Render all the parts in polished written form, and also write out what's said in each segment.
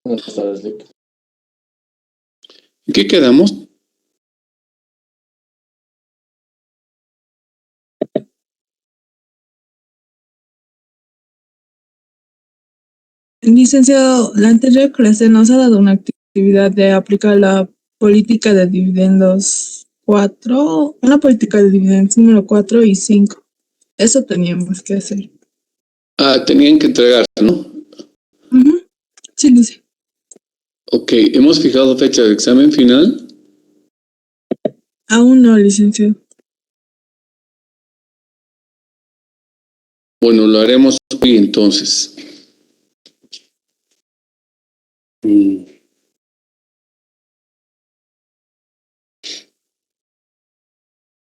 Buenas tardes, Lick. ¿En qué quedamos? Licenciado, la anterior clase nos ha dado una actividad de aplicar la política de dividendos 4, una política de dividendos número 4 y 5. Eso teníamos que hacer. Tenían que entregar, ¿no? Sí, dice. Ok, ¿hemos fijado fecha de examen final? Aún no, licenciado. Bueno, lo haremos hoy entonces.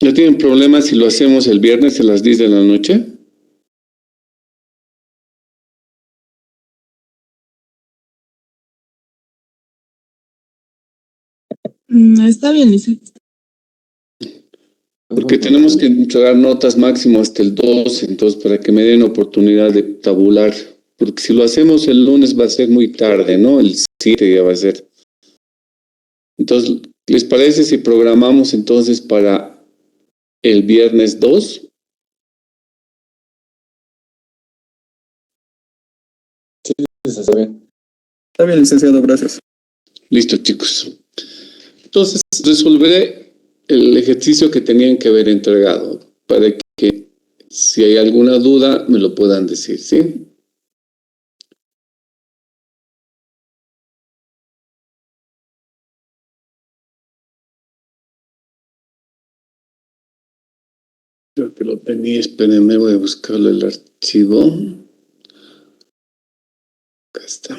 ¿No tienen problemas si lo hacemos el viernes a las 10 de la noche? Está bien, licenciado. Porque tenemos que entregar notas máximo hasta el 12, entonces para que me den oportunidad de tabular. Porque si lo hacemos el lunes va a ser muy tarde, ¿no? El 7 ya va a ser. Entonces, ¿les parece si programamos entonces para el viernes 2? Sí, está bien. Está bien, licenciado, gracias. Listo, chicos. Entonces, resolveré el ejercicio que tenían que haber entregado para que si hay alguna duda me lo puedan decir, ¿sí? Creo que lo tenía, espérenme, voy a buscarlo el archivo. Acá está.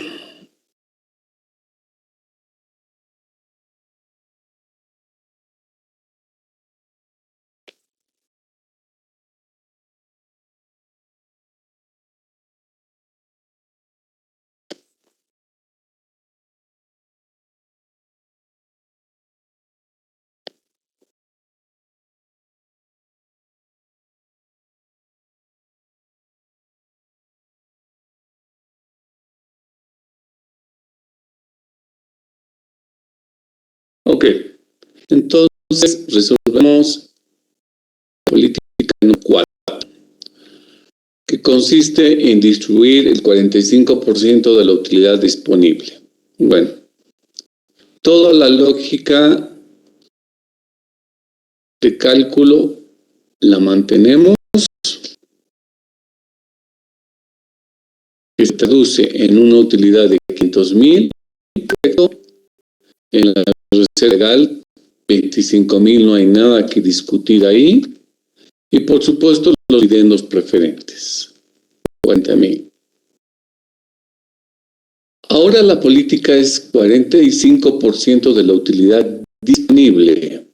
Ok, entonces resolvemos la política número 4, que consiste en distribuir el 45% de la utilidad disponible. Bueno, toda la lógica de cálculo la mantenemos, que se traduce en una utilidad de 500,000, en la reserva legal 25,000, no hay nada que discutir ahí, y por supuesto los dividendos preferentes, 40,000. Ahora la política es 45% de la utilidad disponible.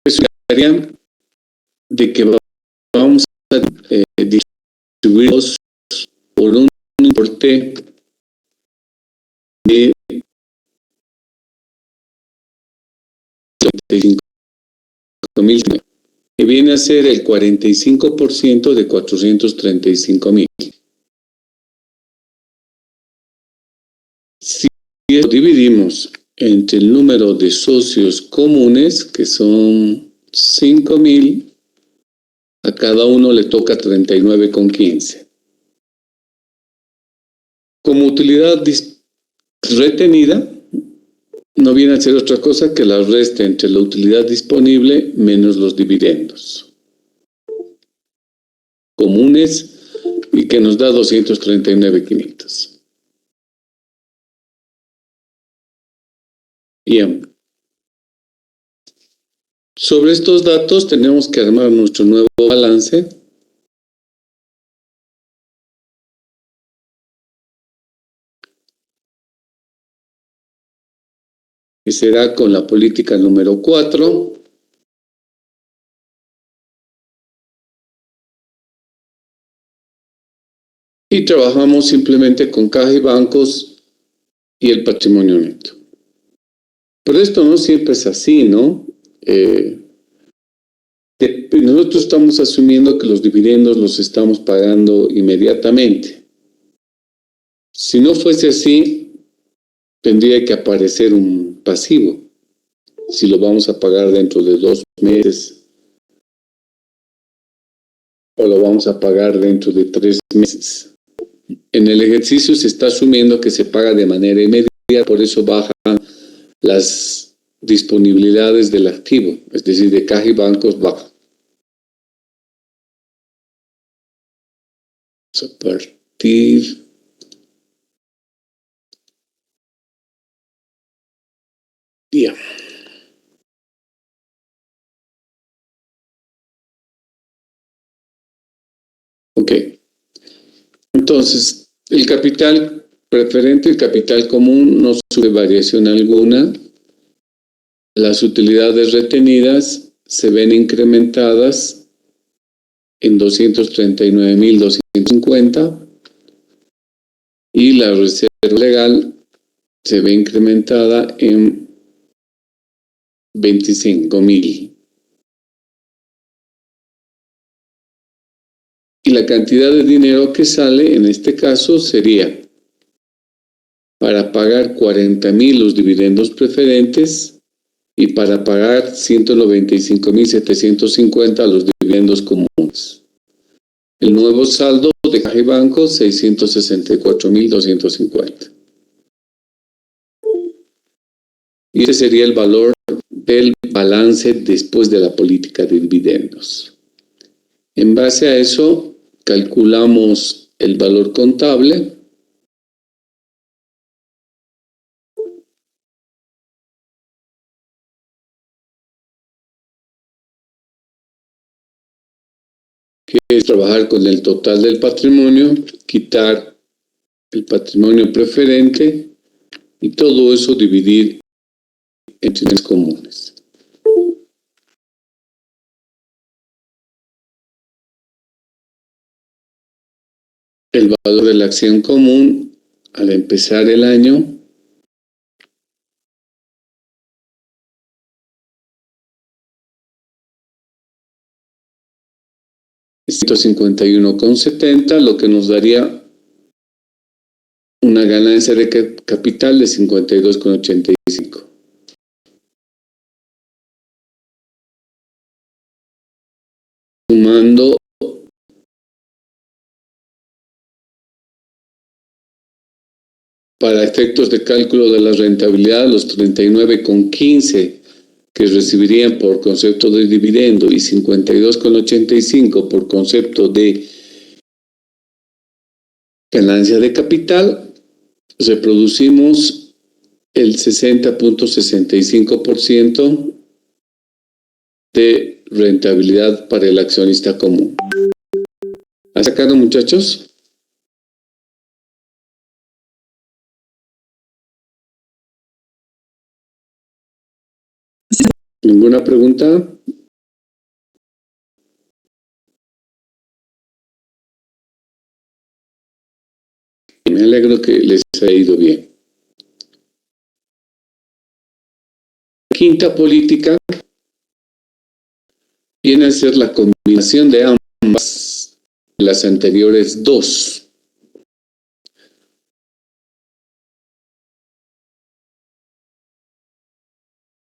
Eso significaría de que vamos a distribuirlos por un importe de 35,000, que viene a ser el 45% de 435,000. Si lo dividimos entre el número de socios comunes, que son 5,000, a cada uno le toca 39,15. Como utilidad retenida, no viene a ser otra cosa que la resta entre la utilidad disponible menos los dividendos comunes, y que nos da 239,500. Bien. Sobre estos datos tenemos que armar nuestro nuevo balance. Que será con la política número 4. Y trabajamos simplemente con caja y bancos y el patrimonio neto. Pero esto no siempre es así, ¿no? Nosotros estamos asumiendo que los dividendos los estamos pagando inmediatamente. Si no fuese así, tendría que aparecer un pasivo. Si lo vamos a pagar dentro de 2 meses o lo vamos a pagar dentro de 3 meses. En el ejercicio se está asumiendo que se paga de manera inmediata, por eso bajan las disponibilidades del activo, es decir, de caja y bancos baja. A partir día. Ok. Entonces, el capital preferente, el capital común no sufre variación alguna. Las utilidades retenidas se ven incrementadas en 239.250 y la reserva legal se ve incrementada en 25.000. Y la cantidad de dinero que sale en este caso sería para pagar 40.000 los dividendos preferentes y para pagar 195.750 los dividendos comunes. El nuevo saldo de caja y banco, 664.250. Y ese sería el valor del balance después de la política de dividendos. En base a eso, calculamos el valor contable. Que es trabajar con el total del patrimonio, quitar el patrimonio preferente y todo eso dividir en bienes comunes. El valor de la acción común al empezar el año es 151,70, lo que nos daría una ganancia de capital de 52,85. Sumando para efectos de cálculo de la rentabilidad, los 39,15 que recibirían por concepto de dividendo y 52,85 por concepto de ganancia de capital, reproducimos el 60,65% de rentabilidad para el accionista común. ¿Han sacado, muchachos? ¿Ninguna pregunta? Me alegro que les haya ido bien. Quinta política viene a ser la combinación de ambas, las anteriores dos.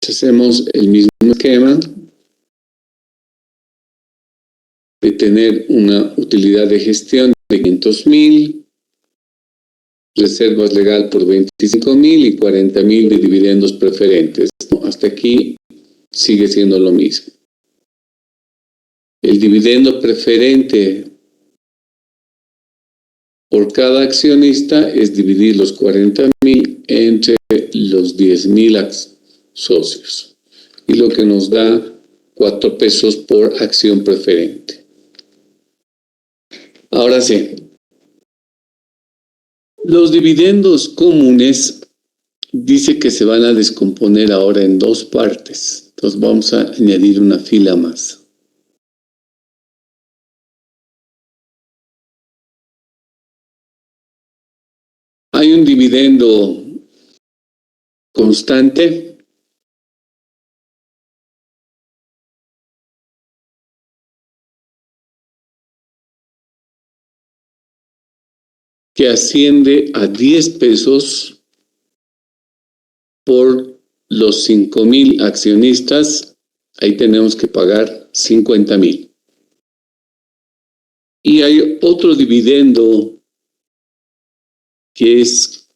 Hacemos el mismo esquema de tener una utilidad de gestión de 500.000, reservas legal por 25.000 y 40.000 de dividendos preferentes. Hasta aquí sigue siendo lo mismo. El dividendo preferente por cada accionista es dividir los 40.000 entre los 10.000 socios. Y lo que nos da 4 pesos por acción preferente. Ahora sí. Los dividendos comunes dice que se van a descomponer ahora en 2 partes. Entonces vamos a añadir una fila más. Hay un dividendo constante que asciende a 10 pesos por los 5,000 accionistas. Ahí tenemos que pagar 50,000. Y hay otro dividendo que es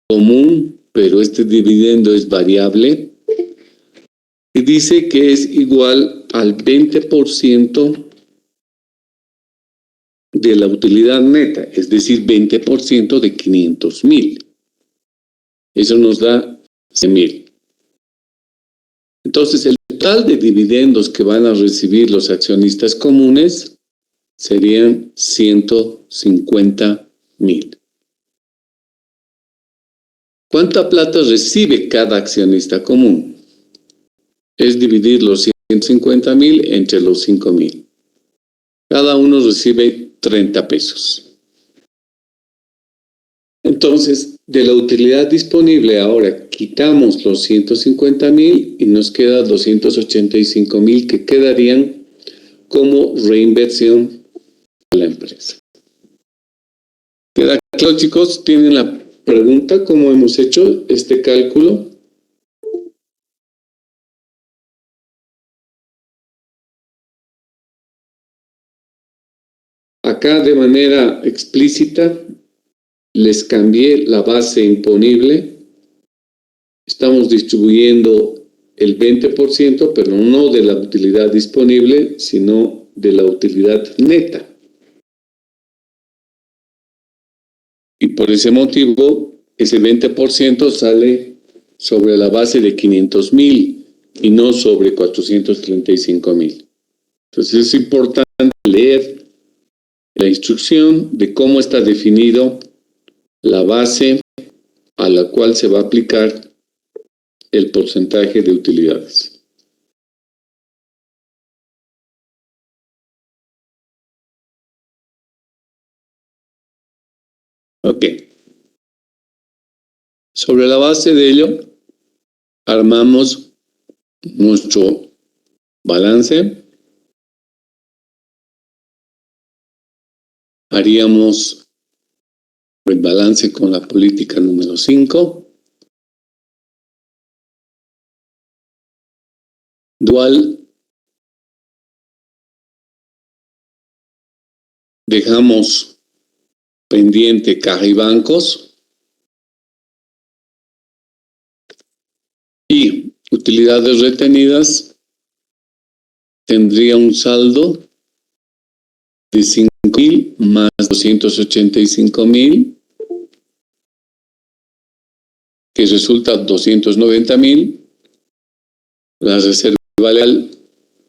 común, pero este dividendo es variable, y dice que es igual al 20% de la utilidad neta, es decir, 20% de 500,000. Eso nos da 100,000. Entonces, el total de dividendos que van a recibir los accionistas comunes serían 150,000. ¿Cuánta plata recibe cada accionista común? Es dividir los 150,000 entre los 5,000. Cada uno recibe 30 pesos. Entonces, de la utilidad disponible ahora quitamos los 150,000 y nos queda 285,000 que quedarían como reinversión a la empresa. ¿Queda claro, chicos? ¿Tienen la pregunta cómo hemos hecho este cálculo? Acá de manera explícita les cambié la base imponible. Estamos distribuyendo el 20%, pero no de la utilidad disponible, sino de la utilidad neta. Y por ese motivo, ese 20% sale sobre la base de 500,000 y no sobre 435,000. Entonces es importante leer la instrucción de cómo está definido la base a la cual se va a aplicar el porcentaje de utilidades. Ok. Sobre la base de ello, armamos nuestro balance. Haríamos el balance con la política número 5. Dual. Dejamos pendiente caja y bancos. Y utilidades retenidas tendría un saldo de 5,000 más 285,000, que resulta 290,000. La reserva legal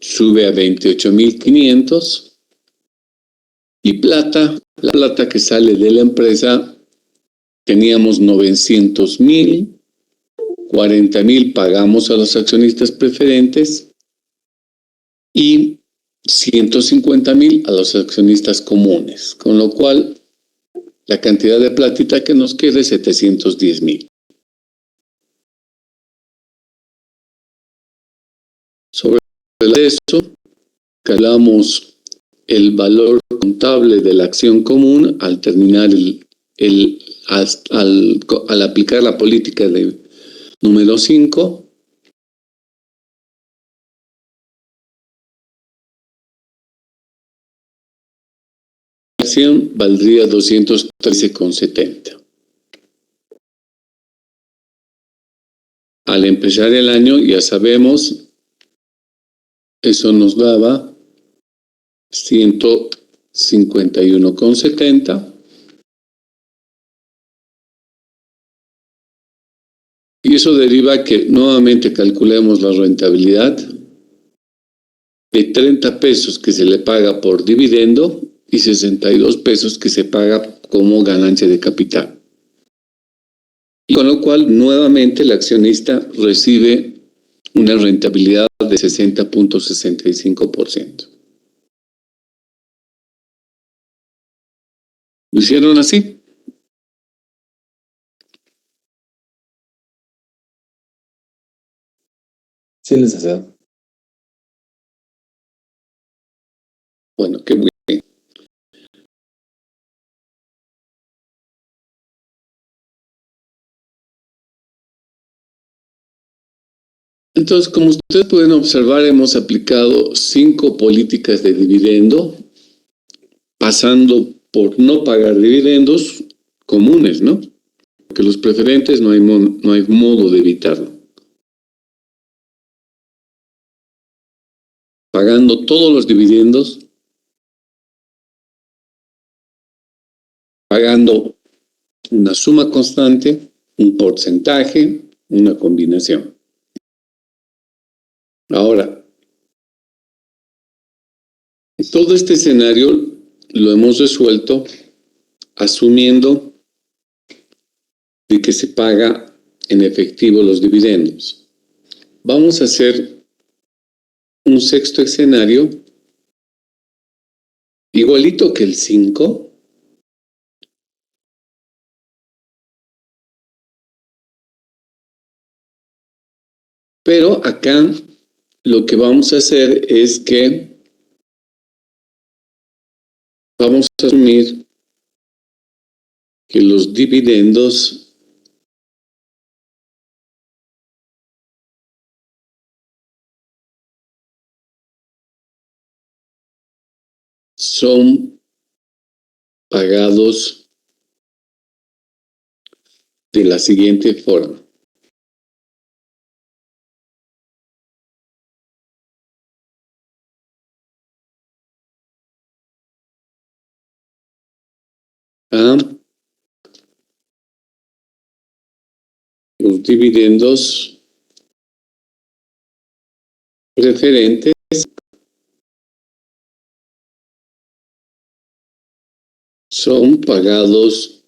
sube a 28,500. Y plata, la plata que sale de la empresa, teníamos 900,000, 40,000 pagamos a los accionistas preferentes y 150,000 a los accionistas comunes, con lo cual la cantidad de platita que nos queda es 710,000. Sobre eso, calculamos el valor contable de la acción común al terminar al aplicar la política de número 5. La acción valdría 213,70. Al empezar el año, ya sabemos, eso nos daba 151,70. Y eso deriva que nuevamente calculemos la rentabilidad de 30 pesos que se le paga por dividendo y 62 pesos que se paga como ganancia de capital. Y con lo cual, nuevamente, el accionista recibe una rentabilidad de 60,65%. ¿Lo hicieron así? Sí, licenciado. Bueno, qué bueno. Entonces, como ustedes pueden observar, hemos aplicado 5 políticas de dividendo, pasando por no pagar dividendos comunes, ¿no? Porque los preferentes no hay modo de evitarlo. Pagando todos los dividendos, pagando una suma constante, un porcentaje, una combinación. Ahora, todo este escenario lo hemos resuelto asumiendo de que se paga en efectivo los dividendos. Vamos a hacer un sexto escenario igualito que el 5, pero acá lo que vamos a hacer es que vamos a asumir que los dividendos son pagados de la siguiente forma. A los dividendos preferentes son pagados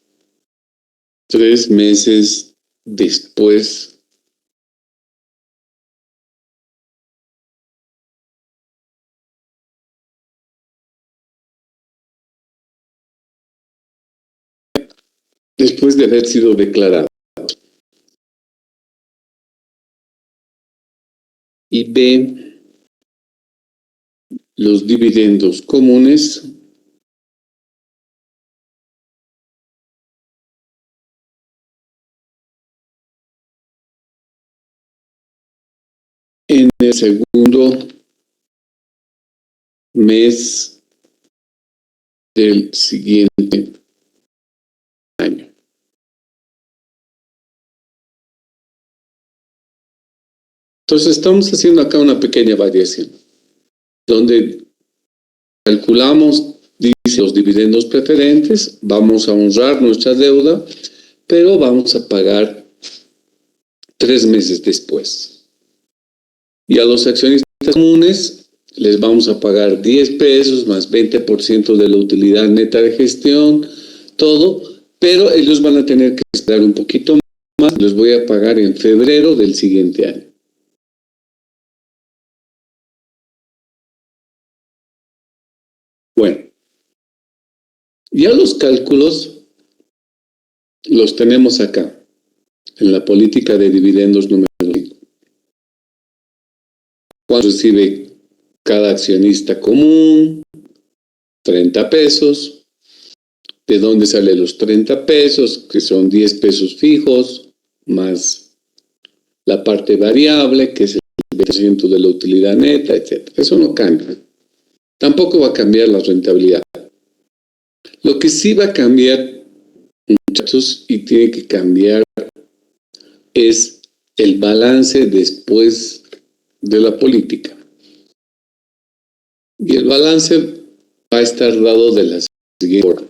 3 meses después de haber sido declarado. Y B, los dividendos comunes en el segundo mes del siguiente año. Entonces estamos haciendo acá una pequeña variación, donde calculamos, dice, los dividendos preferentes, vamos a honrar nuestra deuda, pero vamos a pagar 3 meses después. Y a los accionistas comunes les vamos a pagar 10 pesos más 20% de la utilidad neta de gestión, todo, pero ellos van a tener que esperar un poquito más, los voy a pagar en febrero del siguiente año. Bueno, ya los cálculos los tenemos acá, en la política de dividendos número 5. ¿Cuánto recibe cada accionista común? 30 pesos. ¿De dónde salen los 30 pesos? Que son 10 pesos fijos, más la parte variable, que es el 20% de la utilidad neta, etc. Eso no cambia. Tampoco va a cambiar la rentabilidad. Lo que sí va a cambiar, muchachos, y tiene que cambiar, es el balance después de la política. Y el balance va a estar dado de la siguiente forma.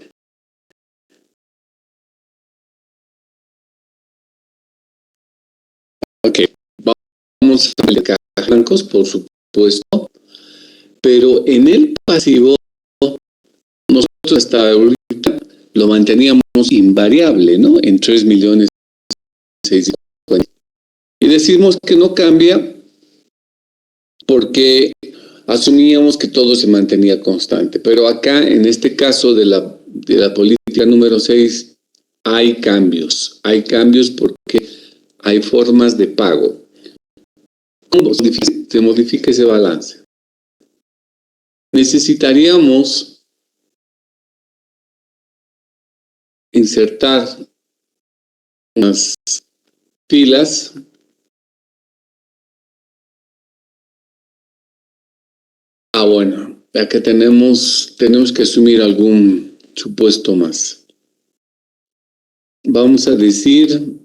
Ok, vamos a aplicar blancos, por supuesto, pero en el pasivo nosotros hasta ahorita lo manteníamos invariable, ¿no? En 3.650.000. Y decimos que no cambia porque asumíamos que todo se mantenía constante. Pero acá, en este caso de la política número 6, hay cambios. Hay cambios porque hay formas de pago. ¿Cómo se modifica ese balance? Necesitaríamos insertar unas filas Bueno, acá tenemos que asumir algún supuesto más. Vamos a decir,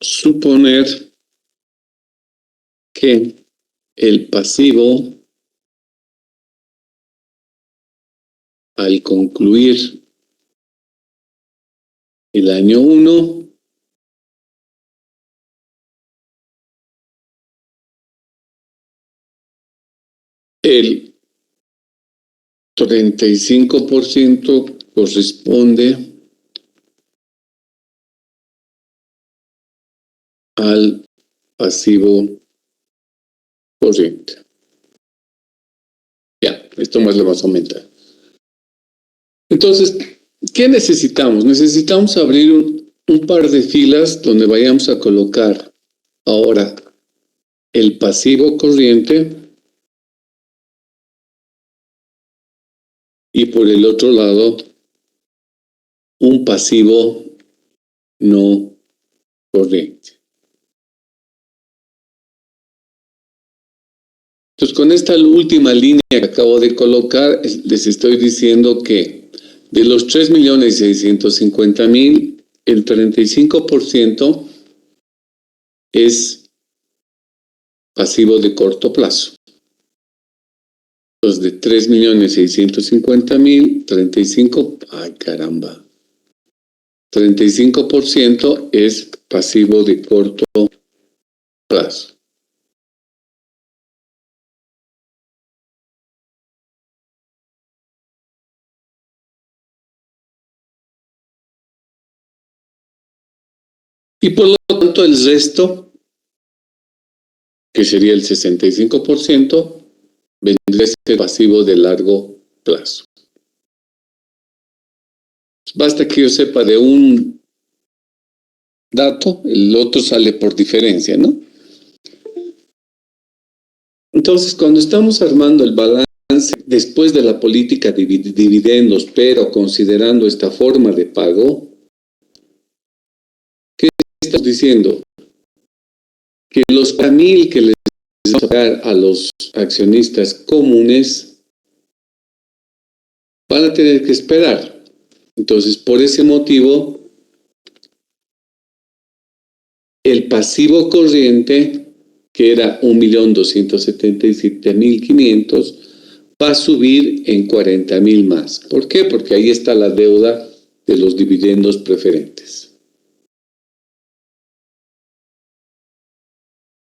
suponer que el pasivo al concluir el año 1 el 35% corresponde al pasivo corriente. Ya, esto más le vas a aumentar. Entonces, ¿qué necesitamos? Necesitamos abrir un par de filas donde vayamos a colocar ahora el pasivo corriente y por el otro lado un pasivo no corriente. Entonces, con esta última línea que acabo de colocar, les estoy diciendo que de los 3.650.000, el 35% es pasivo de corto plazo. Entonces, de 3.650.000, 35% es pasivo de corto plazo. Y por lo tanto el resto, que sería el 65%, vendría a ser pasivo de largo plazo. Basta que yo sepa de un dato, el otro sale por diferencia, ¿no? Entonces, cuando estamos armando el balance después de la política de dividendos, pero considerando esta forma de pago, ¿qué estamos diciendo? Que los 4.000 que les vamos a pagar a los accionistas comunes van a tener que esperar. Entonces, por ese motivo, el pasivo corriente, que era 1.277.500, va a subir en 40.000 más. ¿Por qué? Porque ahí está la deuda de los dividendos preferentes.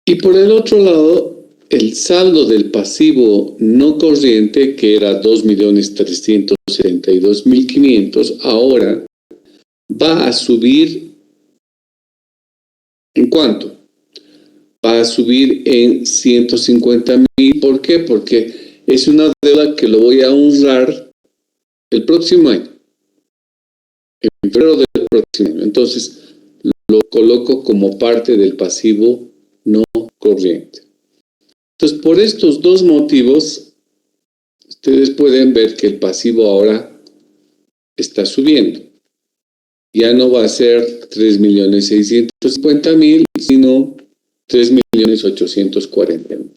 Y por el otro lado, el saldo del pasivo no corriente, que era 2.372.500, ahora va a subir. ¿En cuánto? Va a subir en 150.000. ¿Por qué? Porque es una deuda que lo voy a honrar el próximo año. En febrero del próximo año. Entonces, lo coloco como parte del pasivo no corriente. Entonces, por estos dos motivos, ustedes pueden ver que el pasivo ahora está subiendo. Ya no va a ser 3.650.000, sino 3.840.000.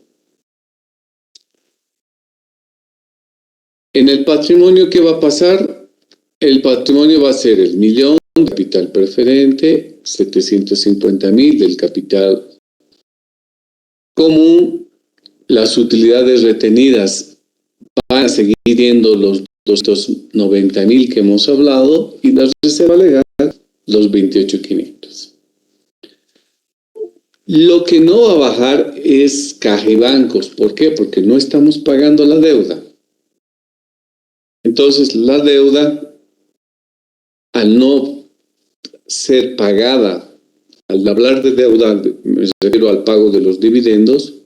En el patrimonio, ¿qué va a pasar? El patrimonio va a ser el 1.000.000 de capital preferente, 750.000 del capital común. Las utilidades retenidas van a seguir siendo los 290.000 que hemos hablado y la reserva legal los 28.500. Lo que no va a bajar es caja y bancos. ¿Por qué? Porque no estamos pagando la deuda. Entonces, la deuda, al no ser pagada, al hablar de deuda, me refiero al pago de los dividendos,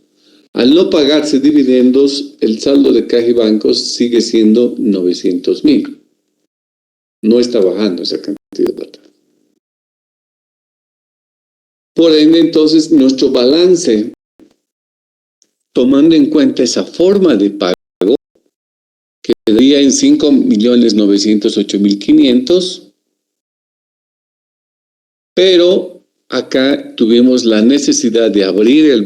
al no pagarse dividendos, el saldo de caja y bancos sigue siendo 900.000. No está bajando esa cantidad de plata. Por ende, entonces, nuestro balance, tomando en cuenta esa forma de pago, quedaría en 5.908.500, pero acá tuvimos la necesidad de abrir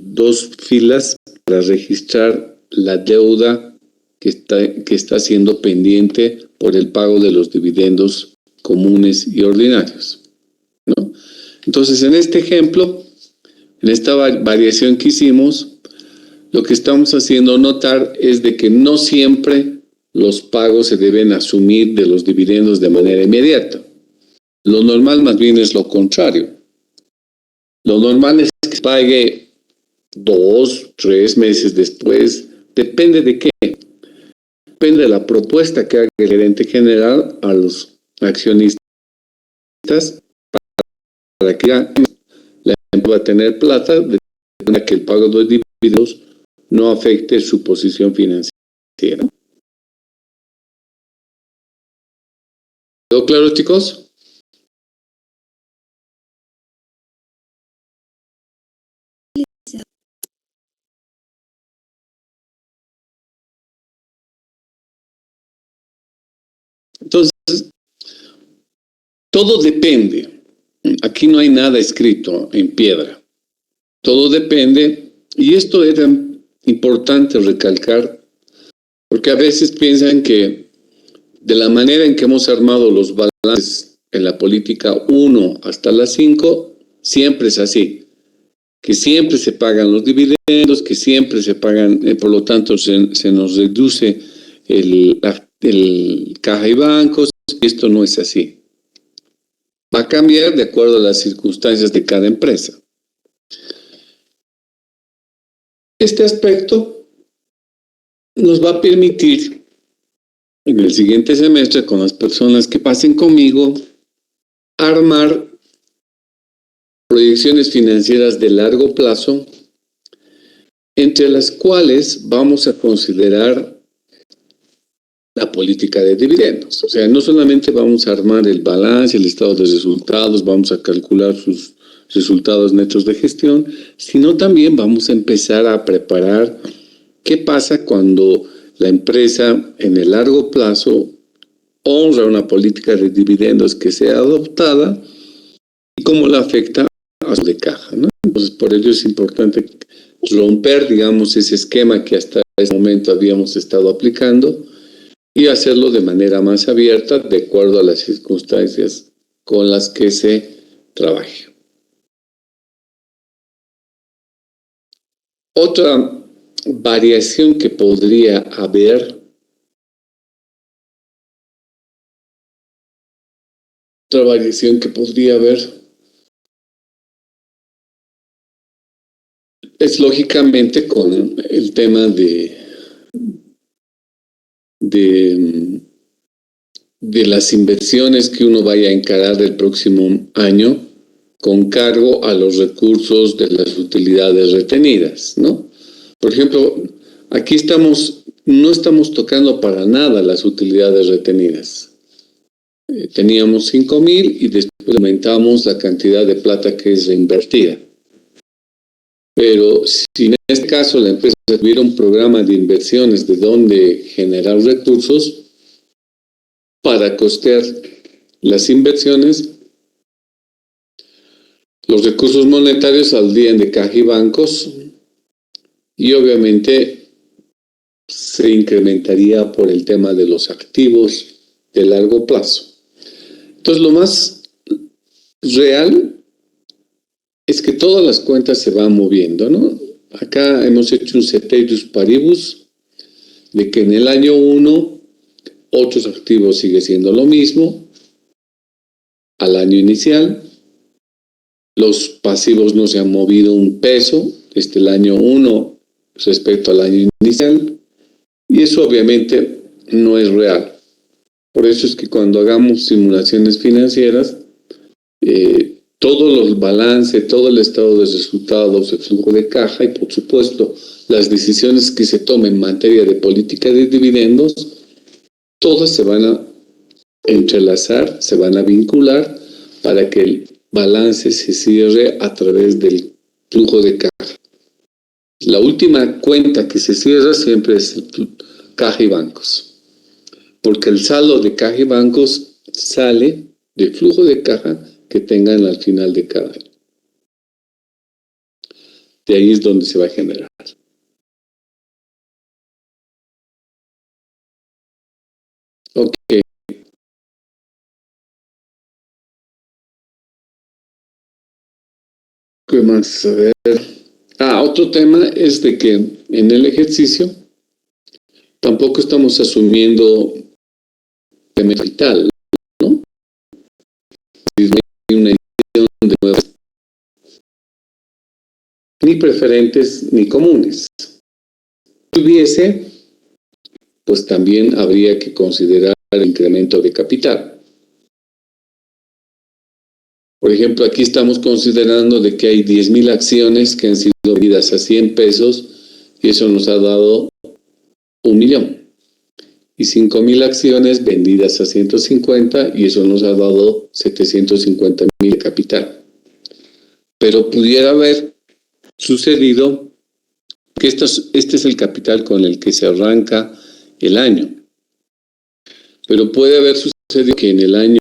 dos filas para registrar la deuda que está siendo pendiente por el pago de los dividendos comunes y ordinarios, ¿no? Entonces, en este ejemplo, en esta variación que hicimos, lo que estamos haciendo notar es de que no siempre los pagos se deben asumir de los dividendos de manera inmediata. Lo normal más bien es lo contrario. Lo normal es que se pague 2, 3 meses después. Depende de qué. Depende de la propuesta que haga el gerente general a los accionistas para que la empresa pueda tener plata de manera que el pago de dividendos no afecte su posición financiera. ¿Quedó claro, chicos? Entonces, todo depende. Aquí no hay nada escrito en piedra. Todo depende, y esto era importante recalcar, porque a veces piensan que de la manera en que hemos armado los balances en la política 1 hasta la 5, siempre es así, que siempre se pagan los dividendos, que siempre se pagan, por lo tanto se nos reduce el caja y bancos. Esto no es así. Va a cambiar de acuerdo a las circunstancias de cada empresa. Este aspecto nos va a permitir en el siguiente semestre, con las personas que pasen conmigo, armar proyecciones financieras de largo plazo, entre las cuales vamos a considerar la política de dividendos. O sea, no solamente vamos a armar el balance, el estado de resultados, vamos a calcular sus resultados netos de gestión, sino también vamos a empezar a preparar qué pasa cuando la empresa en el largo plazo honra una política de dividendos que sea adoptada y cómo la afecta a su de caja, ¿no? Entonces, por ello es importante romper, digamos, ese esquema que hasta ese momento habíamos estado aplicando y hacerlo de manera más abierta de acuerdo a las circunstancias con las que se trabaje. Otra variación que podría haber, es lógicamente con el tema de las inversiones que uno vaya a encarar el próximo año con cargo a los recursos de las utilidades retenidas, ¿no? Por ejemplo, aquí no estamos tocando para nada las utilidades retenidas. Teníamos 5,000 y después aumentamos la cantidad de plata que es reinvertida. Pero si en este caso la empresa tuviera un programa de inversiones de donde generar recursos para costear las inversiones, los recursos monetarios saldrían de caja y bancos y obviamente se incrementaría por el tema de los activos de largo plazo. Entonces, lo más real es que todas las cuentas se van moviendo, ¿no? Acá hemos hecho un ceteris paribus de que en el año 1 otros activos sigue siendo lo mismo al año inicial. Los pasivos no se han movido un peso desde el año 1 respecto al año inicial y eso obviamente no es real. Por eso es que cuando hagamos simulaciones financieras, todos los balances, todo el estado de resultados, el flujo de caja y por supuesto las decisiones que se tomen en materia de política de dividendos, todas se van a entrelazar, se van a vincular para que el balance se cierre a través del flujo de caja. La última cuenta que se cierra siempre es el caja y bancos, porque el saldo de caja y bancos sale del flujo de caja que tengan al final de cada año. De ahí es donde se va a generar. Ok. ¿Qué más? A ver. Otro tema es de que en el ejercicio tampoco estamos asumiendo capital, ¿no? Hay una edición de nuevas, ni preferentes ni comunes. Si hubiese, pues también habría que considerar el incremento de capital. Por ejemplo, aquí estamos considerando de que hay 10,000 acciones que han sido vendidas a 100 pesos y eso nos ha dado 1,000,000. Y 5,000 acciones vendidas a 150 y eso nos ha dado 750,000 de capital. Pero pudiera haber sucedido que este es el capital con el que se arranca el año. Pero puede haber sucedido que en el año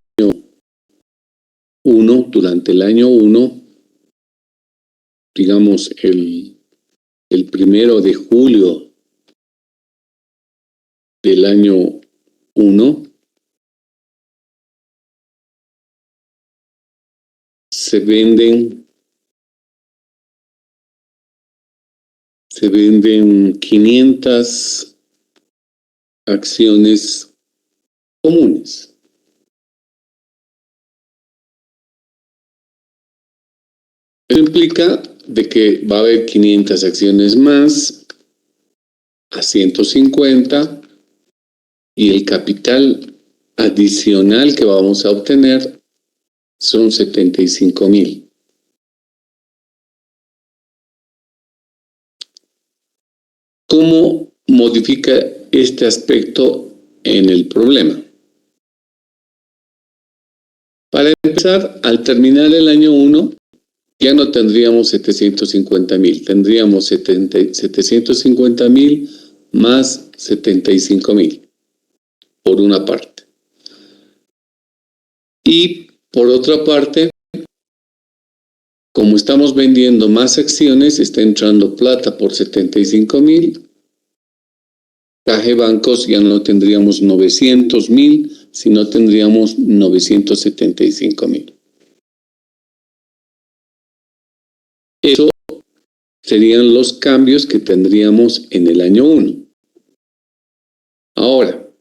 1, durante el año 1, digamos el 1 de julio del año 1, se venden 500 acciones comunes. Eso implica de que va a haber 500 acciones más a 150 y el capital adicional que vamos a obtener son 75,000. ¿Cómo modifica este aspecto en el problema? Para empezar, al terminar el año 1, ya no tendríamos 750,000, tendríamos 750,000 más 75,000, por una parte. Y por otra parte, como estamos vendiendo más acciones, está entrando plata por 75,000. Caja bancos ya no tendríamos 900,000, sino tendríamos 975,000. Eso serían los cambios que tendríamos en el año 1. Ahora,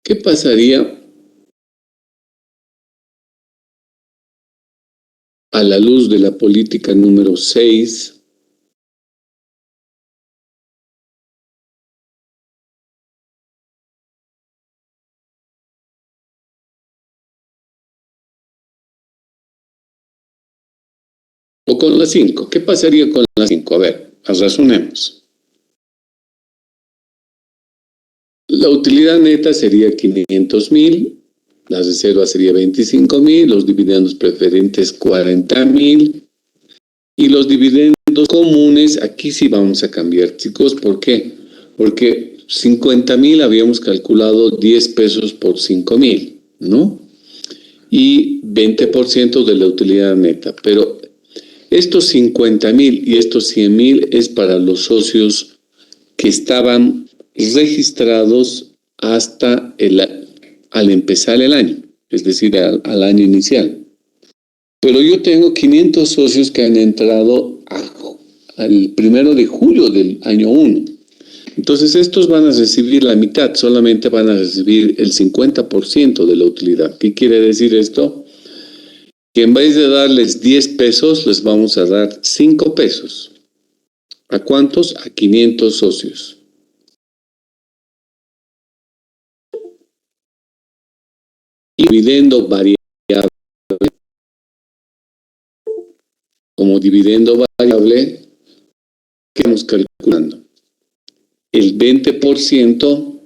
¿qué pasaría a la luz de la política número 6? O con la 5. ¿Qué pasaría con la 5? A ver, razonemos. La utilidad neta sería 500,000, la reserva sería 25,000, los dividendos preferentes 40,000 y los dividendos comunes, aquí sí vamos a cambiar, chicos. ¿Por qué? Porque 50,000 habíamos calculado 10 pesos por 5,000, ¿no? Y 20% de la utilidad neta, pero estos 50,000 y estos 100,000 es para los socios que estaban registrados hasta al empezar el año, es decir, al año inicial. Pero yo tengo 500 socios que han entrado al 1 de julio del año 1. Entonces estos van a recibir la mitad, solamente van a recibir el 50% de la utilidad. ¿Qué quiere decir esto? Que en vez de darles 10 pesos, les vamos a dar 5 pesos. ¿A cuántos? A 500 socios. Y dividendo variable, como dividendo variable, ¿qué estamos calculando? El 20%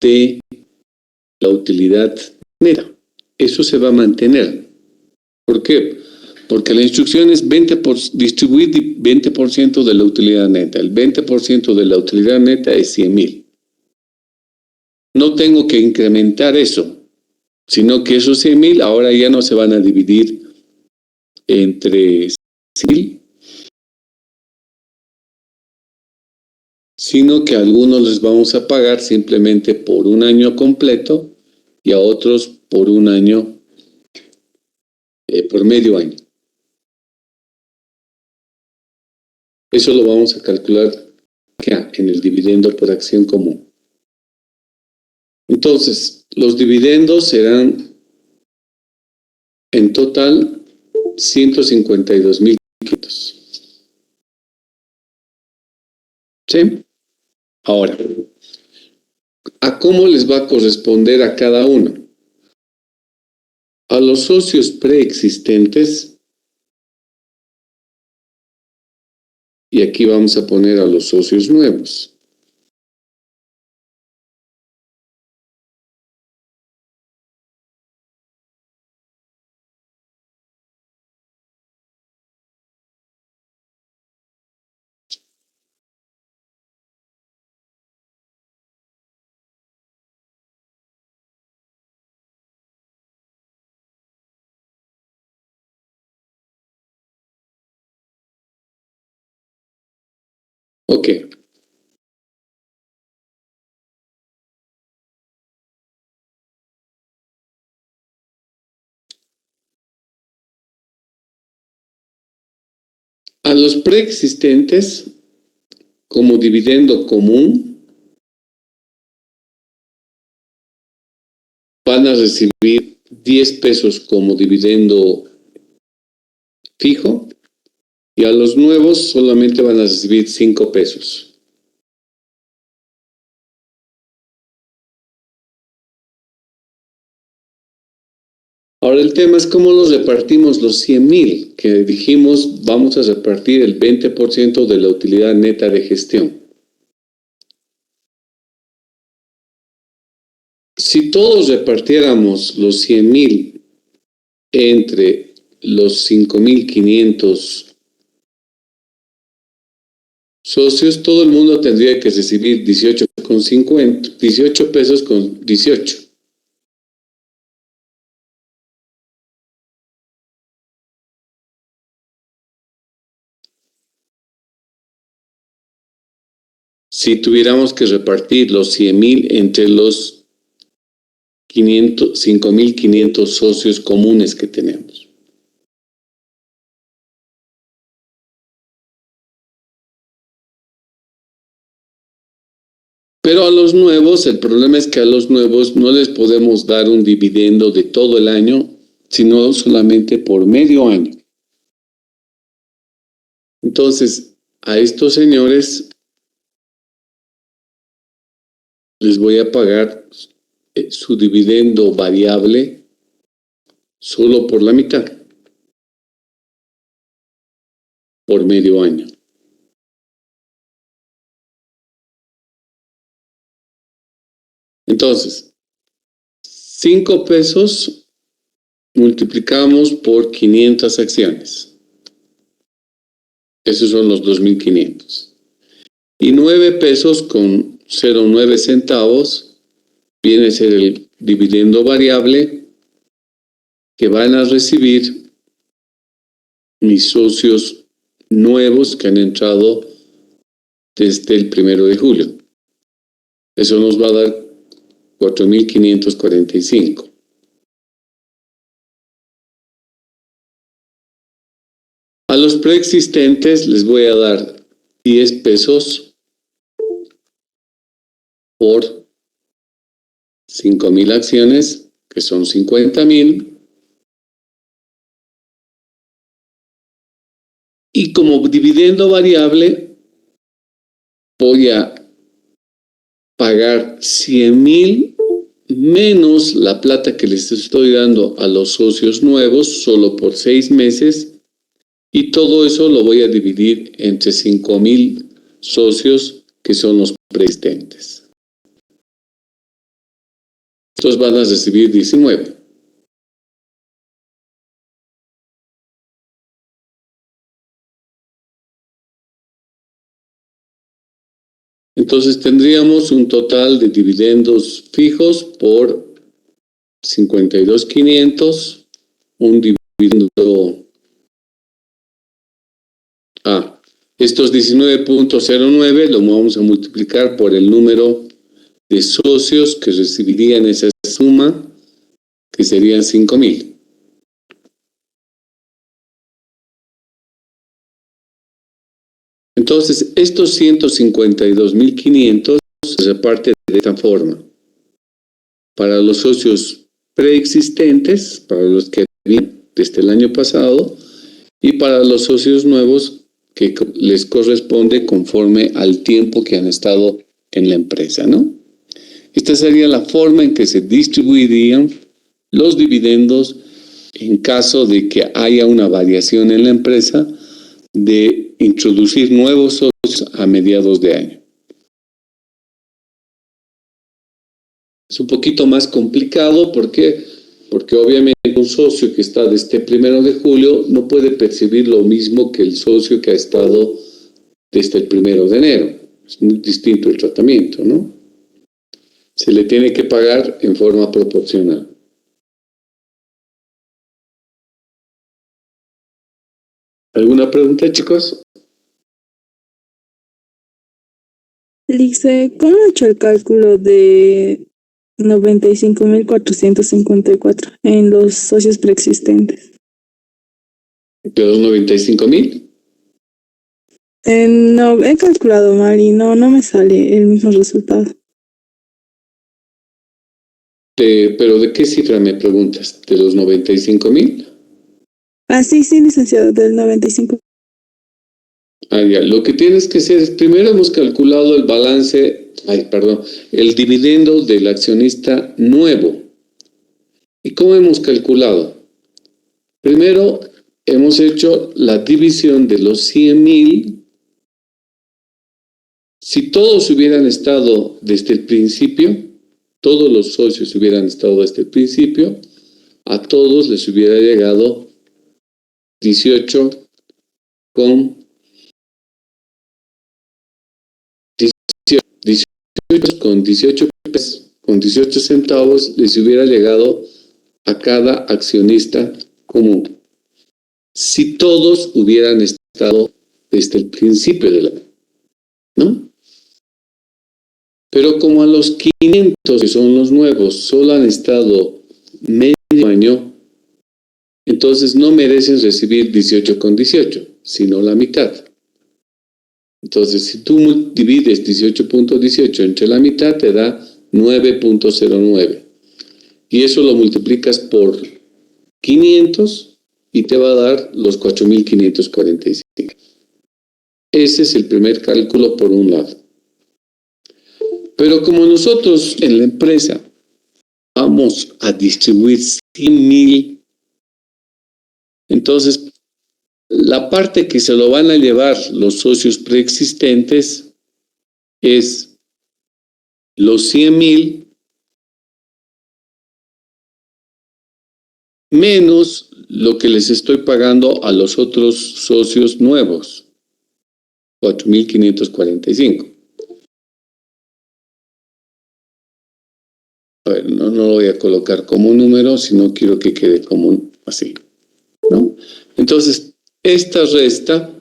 de la utilidad neta. Eso se va a mantener. ¿Por qué? Porque la instrucción es distribuir 20% de la utilidad neta. El 20% de la utilidad neta es 100,000. No tengo que incrementar eso, sino que esos 100,000 ahora ya no se van a dividir entre 100,000, sino que a algunos les vamos a pagar simplemente por un año completo y a otros por un año, por medio año. Eso lo vamos a calcular acá en el dividendo por acción común. Entonces, los dividendos serán en total 152,500. ¿Sí? Ahora, ¿a cómo les va a corresponder a cada uno? A los socios preexistentes, y aquí vamos a poner a los socios nuevos. Ok. A los preexistentes, como dividendo común, van a recibir 10 pesos como dividendo fijo y a los nuevos solamente van a recibir 5 pesos. Ahora el tema es cómo los repartimos los 100,000, que dijimos vamos a repartir el 20% de la utilidad neta de gestión. Si todos repartiéramos los 100,000 entre los 5,500 socios, todo el mundo tendría que recibir 18 pesos con 18. Si tuviéramos que repartir los 100,000 entre los 5,500 socios comunes que tenemos. Pero a los nuevos, el problema es que a los nuevos no les podemos dar un dividendo de todo el año, sino solamente por medio año. Entonces, a estos señores les voy a pagar su dividendo variable solo por la mitad, por medio año. Entonces, 5 pesos multiplicamos por 500 acciones. Esos son los 2,500. Y 9 pesos con 0,9 centavos viene a ser el dividendo variable que van a recibir mis socios nuevos que han entrado desde el 1 de julio. Eso nos va a dar 4,545. A los preexistentes les voy a dar 10 pesos por 5,000 acciones, que son 50,000. Y como dividendo variable, voy a pagar 100,000 menos la plata que les estoy dando a los socios nuevos solo por 6 meses. Y todo eso lo voy a dividir entre 5,000 socios que son los preexistentes. Estos van a recibir 19. Entonces tendríamos un total de dividendos fijos por 52.500, un dividendo estos 19.09 lo vamos a multiplicar por el número de socios que recibirían esa suma, que serían 5.000. Entonces, estos 152.500 se reparten de esta forma. Para los socios preexistentes, para los que vienen desde el año pasado, y para los socios nuevos que les corresponde conforme al tiempo que han estado en la empresa, ¿no? Esta sería la forma en que se distribuirían los dividendos en caso de que haya una variación en la empresa de introducir nuevos socios a mediados de año. Es un poquito más complicado porque obviamente un socio que está desde el 1 de julio no puede percibir lo mismo que el socio que ha estado desde el 1 de enero. Es muy distinto el tratamiento, ¿no? Se le tiene que pagar en forma proporcional. ¿Alguna pregunta, chicos? Dice, ¿cómo ha hecho el cálculo de 95.454 en los socios preexistentes? ¿De los 95.000? No, he calculado mal y no me sale el mismo resultado. ¿Pero de qué cifra me preguntas? ¿De los 95.000? Sí, licenciado, del 95. Ya. Lo que tienes que hacer es, primero hemos calculado el balance, el dividendo del accionista nuevo. ¿Y cómo hemos calculado? Primero hemos hecho la división de los 100.000. Si todos hubieran estado desde el principio, todos los socios hubieran estado desde el principio, a todos les hubiera llegado 18 con 18 centavos les hubiera llegado a cada accionista común. Si todos hubieran estado desde el principio del año, ¿no? Pero como a los 500 que son los nuevos solo han estado medio año, entonces no merecen recibir 18 con 18, sino la mitad. Entonces, si tú divides 18.18 entre la mitad, te da 9.09. Y eso lo multiplicas por 500 y te va a dar los 4.545. Ese es el primer cálculo por un lado. Pero como nosotros en la empresa vamos a distribuir 100.000, entonces la parte que se lo van a llevar los socios preexistentes es los 100.000 menos lo que les estoy pagando a los otros socios nuevos, 4.545. A ver, no lo voy a colocar como número, sino quiero que quede como así, ¿no? Entonces, esta resta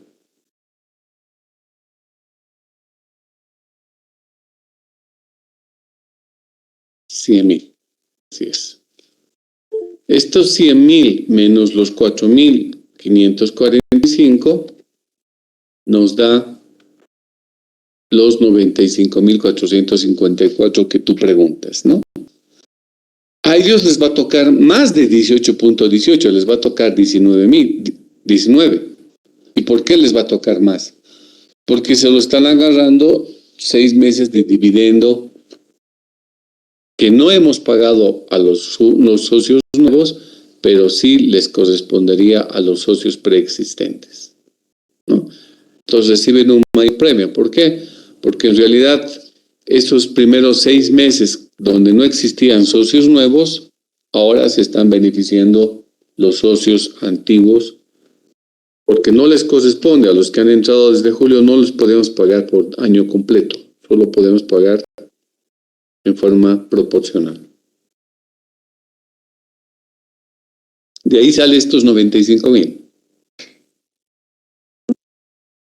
$100.000. Así es. Estos 100.000 menos los 4.545 nos da los 95.454 que tú preguntas, ¿no? A ellos les va a tocar más de 18.18, les va a tocar 19. ¿Y por qué les va a tocar más? Porque se lo están agarrando 6 meses de dividendo que no hemos pagado a los socios nuevos, pero sí les correspondería a los socios preexistentes, ¿no? Entonces reciben un mayor premio. ¿Por qué? Porque en realidad esos primeros 6 meses donde no existían socios nuevos, ahora se están beneficiando los socios antiguos, porque no les corresponde a los que han entrado desde julio, no les podemos pagar por año completo, Solo podemos pagar en forma proporcional. De ahí sale estos 95,000.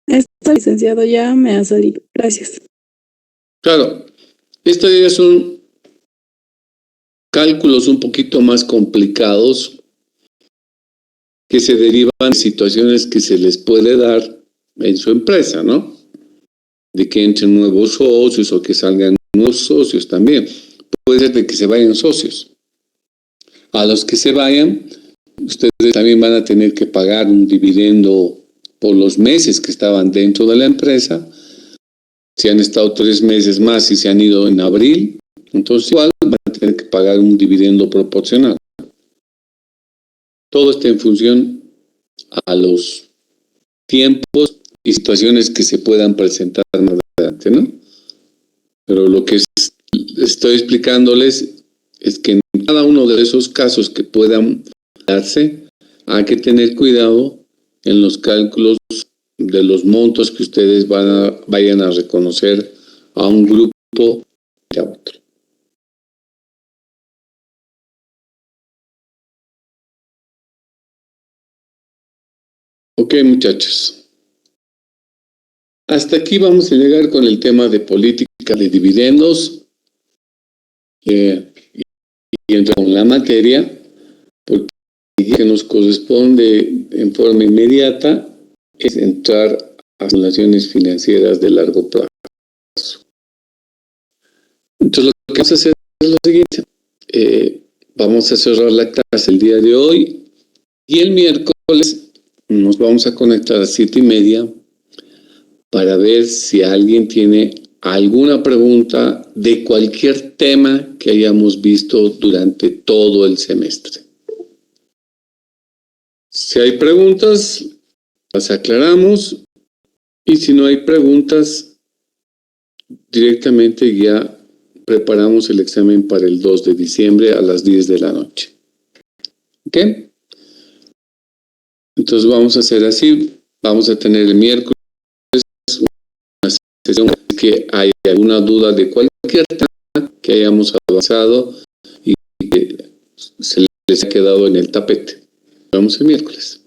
Esto, licenciado, ya me ha salido. Gracias. Claro, estos ya son cálculos un poquito más complicados que se derivan de situaciones que se les puede dar en su empresa, ¿no? De que entren nuevos socios o que salgan nuevos socios también. Puede ser de que se vayan socios. A los que se vayan, ustedes también van a tener que pagar un dividendo por los meses que estaban dentro de la empresa. Si han estado 3 meses más y se han ido en abril, entonces igual van a tener que pagar un dividendo proporcional. Todo está en función a los tiempos y situaciones que se puedan presentar más adelante, ¿no? Pero lo que estoy explicándoles es que en cada uno de esos casos que puedan darse, hay que tener cuidado en los cálculos de los montos que ustedes vayan a reconocer a un grupo y a otro. Ok, muchachos. Hasta aquí vamos a llegar con el tema de política de dividendos y entrar con la materia, porque lo que nos corresponde en forma inmediata es entrar a simulaciones financieras de largo plazo. Entonces, lo que vamos a hacer es lo siguiente. Vamos a cerrar la clase el día de hoy y el miércoles nos vamos a conectar a 7:30 para ver si alguien tiene alguna pregunta de cualquier tema que hayamos visto durante todo el semestre. Si hay preguntas, las aclaramos, y si no hay preguntas, directamente ya preparamos el examen para el 2 de diciembre a las 10 de la noche. ¿Ok? Entonces vamos a hacer así. Vamos a tener el miércoles una sesión que haya alguna duda de cualquier tema que hayamos avanzado y que se les ha quedado en el tapete. Nos vemos el miércoles.